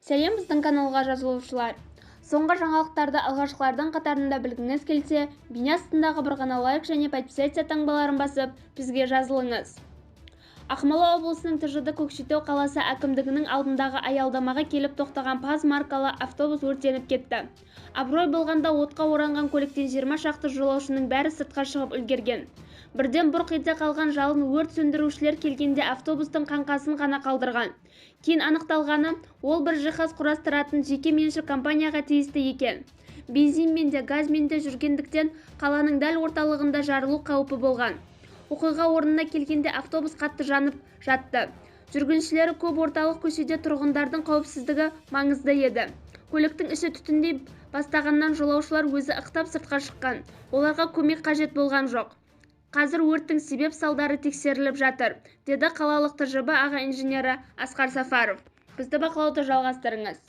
Сәлем біздің каналға жазылушылар. Соңғы жаңалықтарды алғашқылардың қатарында білгіңіз келсе, бейне астындағы бір ғана лайк және подписаться таңбаларын басып, бізге жазылыңыз. Ақмола облысының ТЖД Көкшетау қаласы әкімдігінің алдындағы аялдамаға келіп тоқтаған ПАЗ маркалы автобус өртеніп кетті. Абырой болғанда отқа оранған көліктен 20 шақты жолаушының бәрі сыртқа шығып үлгерген. Бірден бұрқ ете қалған жалын өрт сөндірушілер келгенде автобустың қаңқасын ғана қалдырған. Кейін анықталғаны, ол бір жиһаз құрастыратын жеке меншік компанияға тиісті екен. Бензинмен де газмен де жүргендіктен қаланың дәл орталығында жарылу қаупі болған. Оқиға орнына келгенде автобус қатты жанып жатты. Жүргіншілері көп, орталық көшеде тұрғындардың қауіпсіздігі маңызды еді. Көліктің іші түтіндей бастағаннан жолаушылар өзі ықтап сыртқа шыққан. Оларға көмек қажет болған жоқ. Қазір өрттің себеп-салдары тексеріліп жатыр, деді қалалық ТЖБ аға инженері Асқар Сафаров. Бізді бақылауды жалғастырыңыз.